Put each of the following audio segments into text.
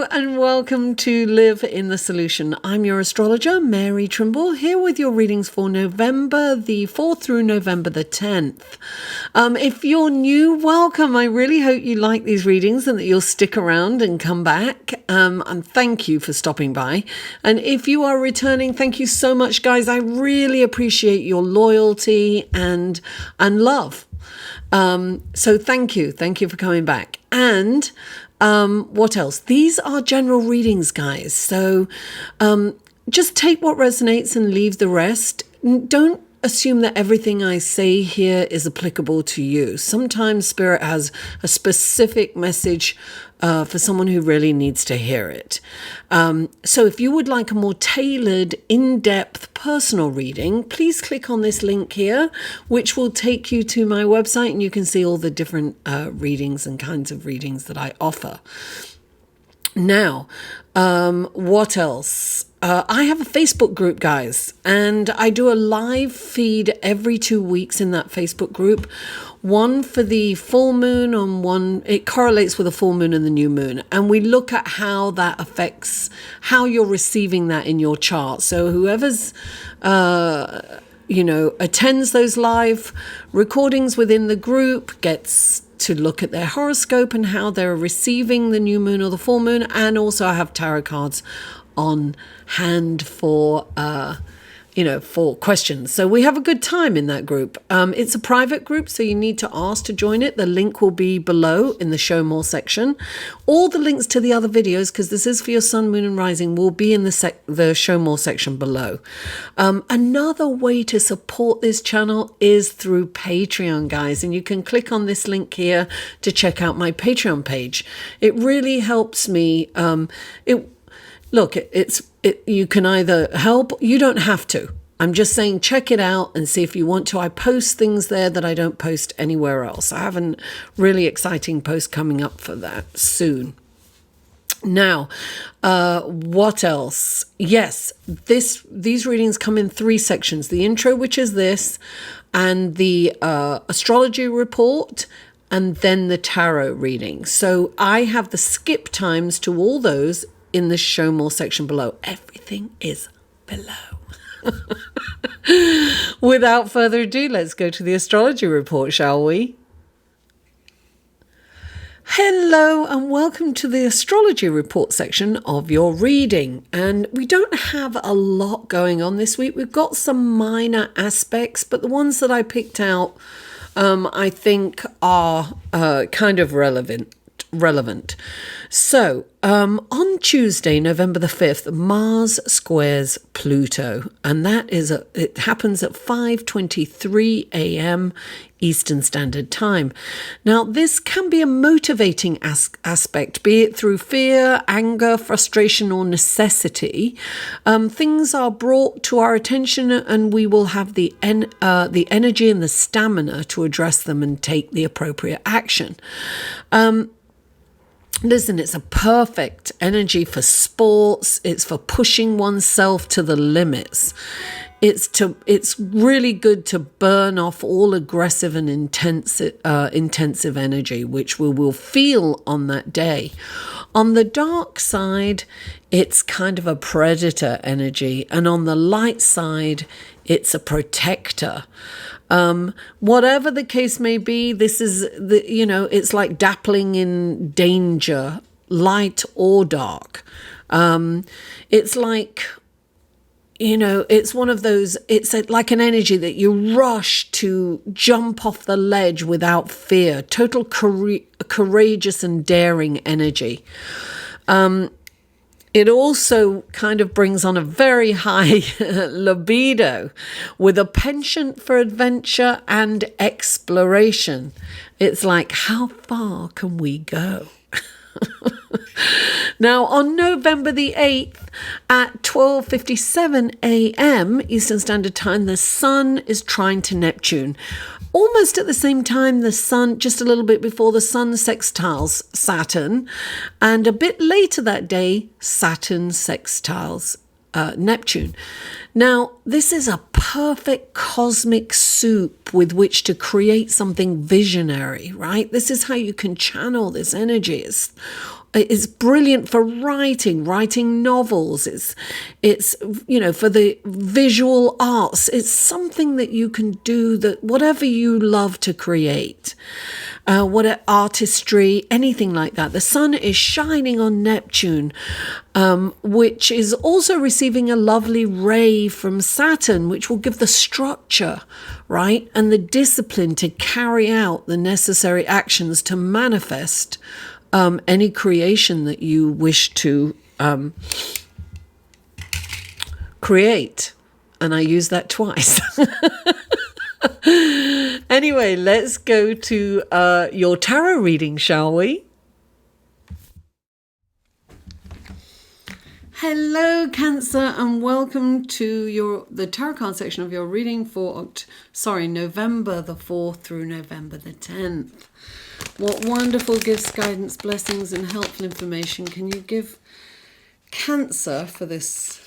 Hello and welcome to Live in the Solution. I'm your astrologer, Mary Trimble, here with your readings for November the 4th through November the 10th. If you're new, welcome. I really hope you like these readings and that you'll stick around and come back. And thank you for stopping by. And if you are returning, thank you so much, guys. I really appreciate your loyalty and love. So thank you. Thank you for coming back. And what else? These are general readings, guys. So just take what resonates and leave the rest. Don't assume that everything I say here is applicable to you. Sometimes Spirit has a specific message for someone who really needs to hear it. So if you would like a more tailored, in-depth personal reading, please click on this link here, which will take you to my website and you can see all the different readings and kinds of readings that I offer. Now, what else? I have a Facebook group, guys, and I do a live feed every 2 weeks in that Facebook group. One for the full moon on one, it correlates with the full moon and the new moon. And we look at how that affects how you're receiving that in your chart. So whoever's, attends those live recordings within the group gets to look at their horoscope and how they're receiving the new moon or the full moon. And also I have tarot cards on hand for for questions. So we have a good time in that group. It's a private group, so you need to ask to join it. The link will be below in the show more section. All the links to the other videos, because this is for your sun, moon and rising, will be in the show more section below. Another way to support this channel is through Patreon, guys, and you can click on this link here to check out my Patreon page. It really helps me. You can either help, you don't have to. I'm just saying check it out and see if you want to. I post things there that I don't post anywhere else. I have a really exciting post coming up for that soon. Now, what else? Yes, these readings come in 3 sections. The intro, which is this, and the astrology report, and then the tarot reading. So I have the skip times to all those in the show more section below. Everything is below. Without further ado, let's go to the astrology report, shall we? Hello and welcome to the astrology report section of your reading. And we don't have a lot going on this week. We've got some minor aspects, but the ones that I picked out I think are kind of relevant. So on Tuesday, November the 5th, Mars squares Pluto, and it happens at 5:23 a.m. Eastern Standard Time. Now, this can be a motivating aspect, be it through fear, anger, frustration, or necessity. Things are brought to our attention, and we will have the energy and the stamina to address them and take the appropriate action. Listen, it's a perfect energy for sports. It's for pushing oneself to the limits. It's really good to burn off all aggressive and intensive energy, which we will feel on that day. On the dark side, it's kind of a predator energy, and on the light side, it's a protector. Whatever the case may be, this is it's like dabbling in danger, light or dark. It's like, it's one of those, it's like an energy that you rush to jump off the ledge without fear, total courageous and daring energy. It also kind of brings on a very high libido with a penchant for adventure and exploration. It's like, how far can we go? Now, on November the 8th at 12:57 a.m. Eastern Standard Time, the Sun is trine to Neptune. Almost at the same time, the Sun, just a little bit before, the Sun sextiles Saturn. And a bit later that day, Saturn sextiles Neptune. Now, this is a perfect cosmic soup with which to create something visionary, right? This is how you can channel this energy. It's It's brilliant for writing novels. It's for the visual arts. It's something that you can do, that whatever you love to create, artistry, anything like that. The sun is shining on Neptune, which is also receiving a lovely ray from Saturn, which will give the structure, right, and the discipline to carry out the necessary actions to manifest any creation that you wish to create. And I use that twice. Anyway, let's go to your tarot reading, shall we? Hello, Cancer, and welcome to the tarot card section of your reading for November the 4th through November the 10th. What wonderful gifts, guidance, blessings, and helpful information can you give Cancer for this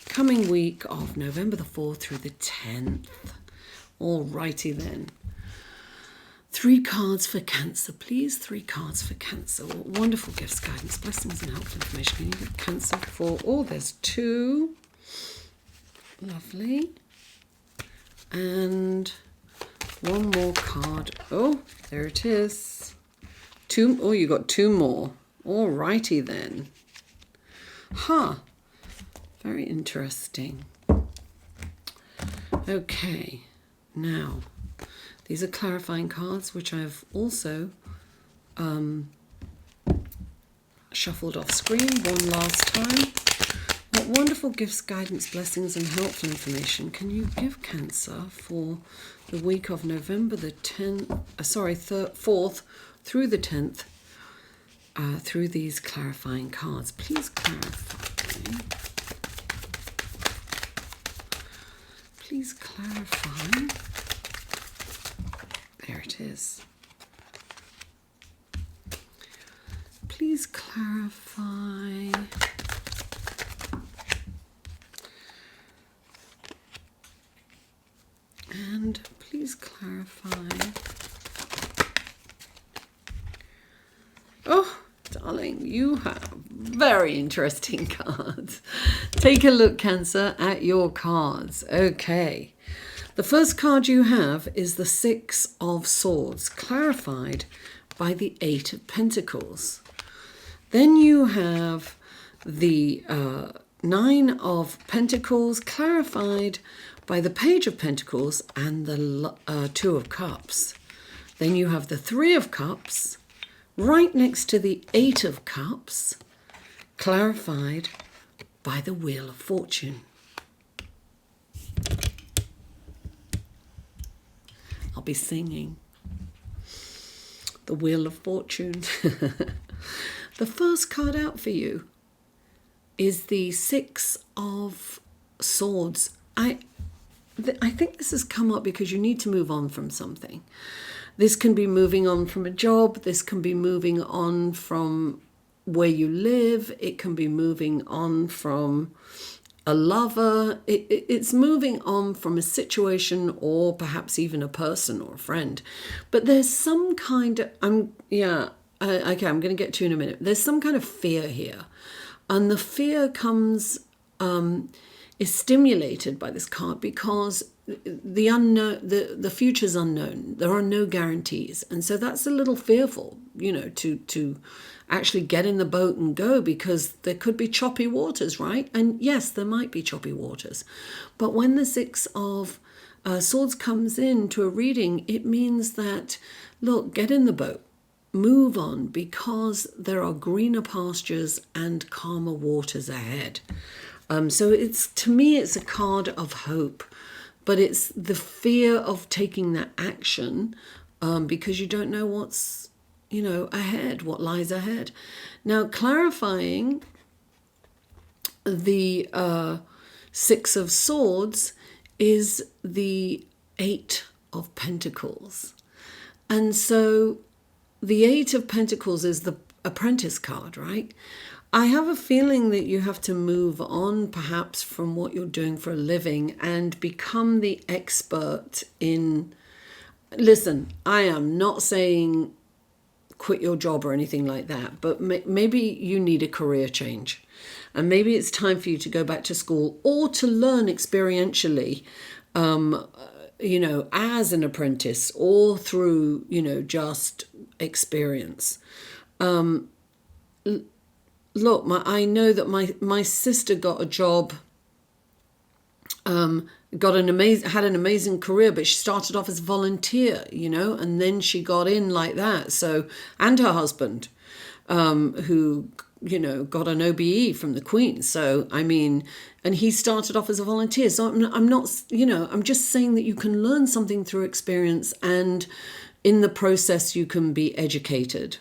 coming week of November the 4th through the 10th? Alrighty then. 3 cards for Cancer, please. 3 cards for Cancer. What wonderful gifts, guidance, blessings, and helpful information can you give Cancer for? Oh, there's 2. Lovely. And 1 more card. Oh, there it is. 2. Oh, you got 2 more. Alrighty then. Very interesting. Okay. Now, these are clarifying cards, which I've also shuffled off screen one last time. What wonderful gifts, guidance, blessings, and helpful information can you give Cancer for the week of November the 4th through the 10th through these clarifying cards? Please clarify. Please clarify. There it is. Please clarify. And please clarify. Oh, darling, you have very interesting cards. Take a look, Cancer, at your cards. Okay. The first card you have is the 6 of Swords, clarified by the 8 of Pentacles. Then you have the 9 of Pentacles, clarified by the Page of Pentacles and the 2 of Cups. Then you have the 3 of Cups, right next to the 8 of Cups, clarified by the Wheel of Fortune. I'll be singing the Wheel of Fortune. The first card out for you is the 6 of Swords. I think this has come up because you need to move on from something. This can be moving on from a job. This can be moving on from where you live. It can be moving on from a lover. It's moving on from a situation, or perhaps even a person or a friend. But there's some kind of, I'm going to get to you in a minute. There's some kind of fear here. And the fear comes, is stimulated by this card because the unknown, the future's unknown. There are no guarantees. And so that's a little fearful, to actually get in the boat and go, because there could be choppy waters, right? And yes, there might be choppy waters. But when the 6 of Swords comes into a reading, it means that, look, get in the boat, move on, because there are greener pastures and calmer waters ahead. So to me, it's a card of hope, but it's the fear of taking that action because you don't know what's, ahead, what lies ahead. Now, clarifying the 6 of Swords is the 8 of Pentacles. And so the 8 of Pentacles is the Apprentice card, right? I have a feeling that you have to move on perhaps from what you're doing for a living and become the expert in... Listen, I am not saying quit your job or anything like that, but maybe you need a career change. And maybe it's time for you to go back to school or to learn experientially, as an apprentice or through, just experience. Look, I know that my sister got a job, had an amazing career, but she started off as a volunteer, and then she got in like that. So, and her husband, who, got an OBE from the Queen. So, and he started off as a volunteer. So I'm not, I'm just saying that you can learn something through experience, and in the process you can be educated.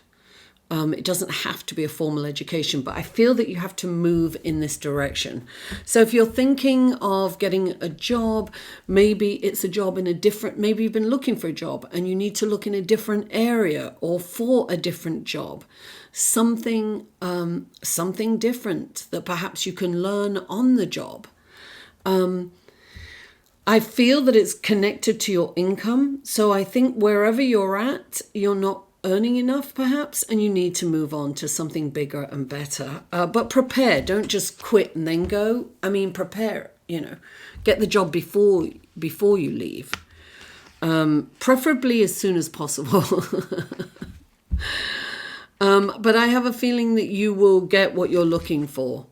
It doesn't have to be a formal education, but I feel that you have to move in this direction. So if you're thinking of getting a job, maybe it's a job maybe you've been looking for a job and you need to look in a different area or for a different job. Something different that perhaps you can learn on the job. I feel that it's connected to your income. So I think wherever you're at, you're not earning enough perhaps, and you need to move on to something bigger and better. But prepare, don't just quit and then go. Prepare, get the job before you leave. Preferably as soon as possible. But I have a feeling that you will get what you're looking for.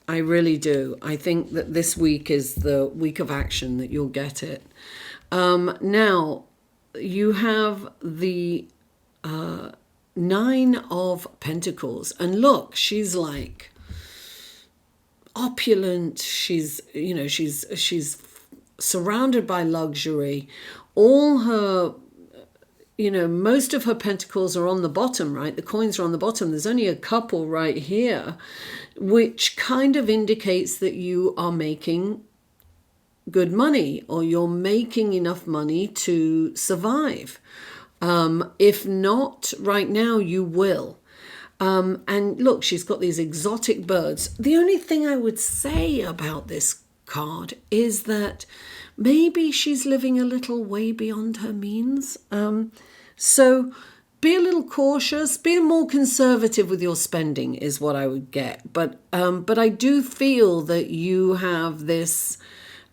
I really do. I think that this week is the week of action, that you'll get it. Now, you have the 9 of Pentacles, and look, she's like opulent. She's surrounded by luxury. All her, most of her pentacles are on the bottom, right? The coins are on the bottom. There's only a couple right here, which kind of indicates that you are making good money, or you're making enough money to survive. If not right now, you will. And look, she's got these exotic birds. The only thing I would say about this card is that maybe she's living a little way beyond her means. So be a little cautious, be more conservative with your spending is what I would get. But I do feel that you have this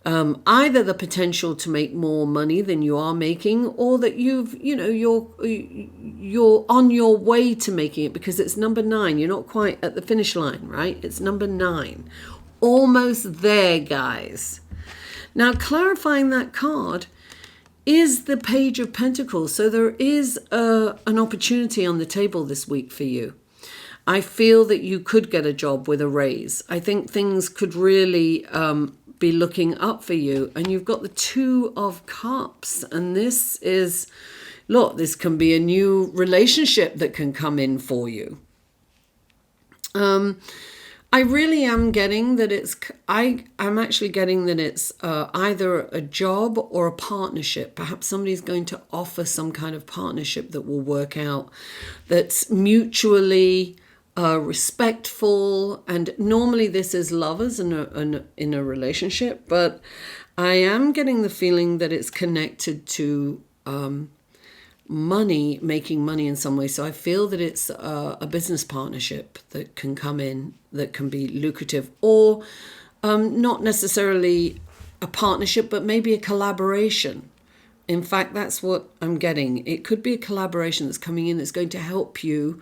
either the potential to make more money than you are making, or that you're on your way to making it, because it's number 9. You're not quite at the finish line, right? It's number 9. Almost there, guys. Now, clarifying that card is the Page of Pentacles. So there is an opportunity on the table this week for you. I feel that you could get a job with a raise. I think things could really be looking up for you. And you've got the 2 of Cups. And this is, look, this can be a new relationship that can come in for you. I really am getting that I'm actually getting that it's either a job or a partnership. Perhaps somebody's going to offer some kind of partnership that will work out, that's mutually respectful. And normally this is lovers in a relationship, but I am getting the feeling that it's connected to money, making money in some way. So I feel that it's a business partnership that can come in, that can be lucrative, or not necessarily a partnership, but maybe a collaboration. In fact, that's what I'm getting. It could be a collaboration that's coming in that's going to help you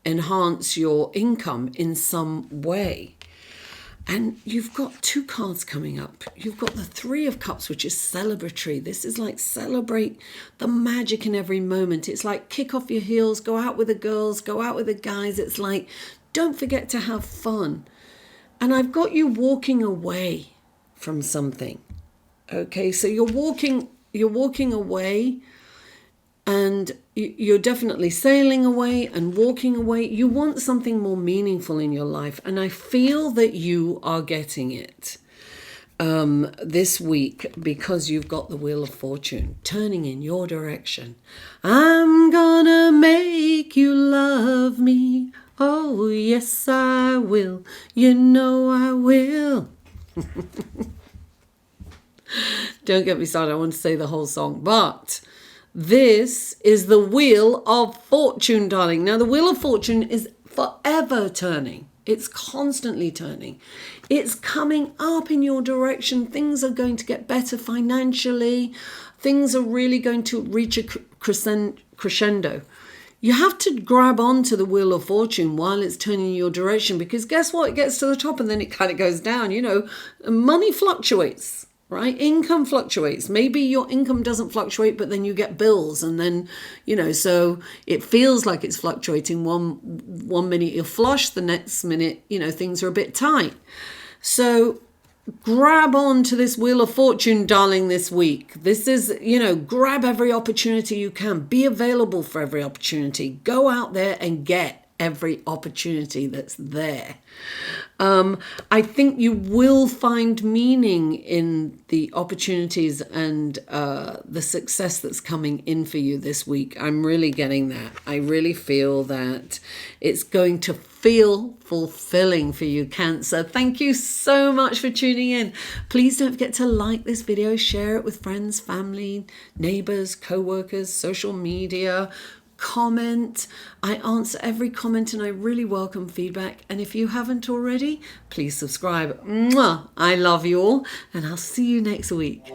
enhance your income in some way. And you've got 2 cards coming up. You've got the 3 of Cups, which is celebratory. This is like celebrate the magic in every moment. It's like kick off your heels, go out with the girls, go out with the guys. It's like, don't forget to have fun. And I've got you walking away from something. Okay, so you're walking away, and you're definitely sailing away and walking away. You want something more meaningful in your life, and I feel that you are getting it this week, because you've got the Wheel of Fortune turning in your direction. I'm gonna make you love me. Oh, yes, I will. You know I will. Don't get me started. I want to say the whole song, but This is the Wheel of Fortune, darling. Now, the Wheel of Fortune is forever turning. It's constantly turning. It's coming up in your direction. Things are going to get better financially. Things are really going to reach a crescendo. You have to grab onto the Wheel of Fortune while it's turning in your direction, because guess what? It gets to the top and then it kind of goes down. You know, money fluctuates, right? Income fluctuates. Maybe your income doesn't fluctuate, but then you get bills, and then, you know, so it feels like it's fluctuating. One minute you're flush, the next minute, you know, things are a bit tight. So grab on to this Wheel of Fortune, darling, this week. This is, you know, grab every opportunity you can. Be available for every opportunity. Go out there and get every opportunity that's there. I think you will find meaning in the opportunities and the success that's coming in for you this week. I'm really getting that. I really feel that it's going to feel fulfilling for you, Cancer. Thank you so much for tuning in. Please don't forget to like this video, share it with friends, family, neighbors, co-workers, social media. Comment. I answer every comment and I really welcome feedback. And if you haven't already, please subscribe. Mwah! I love you all, and I'll see you next week.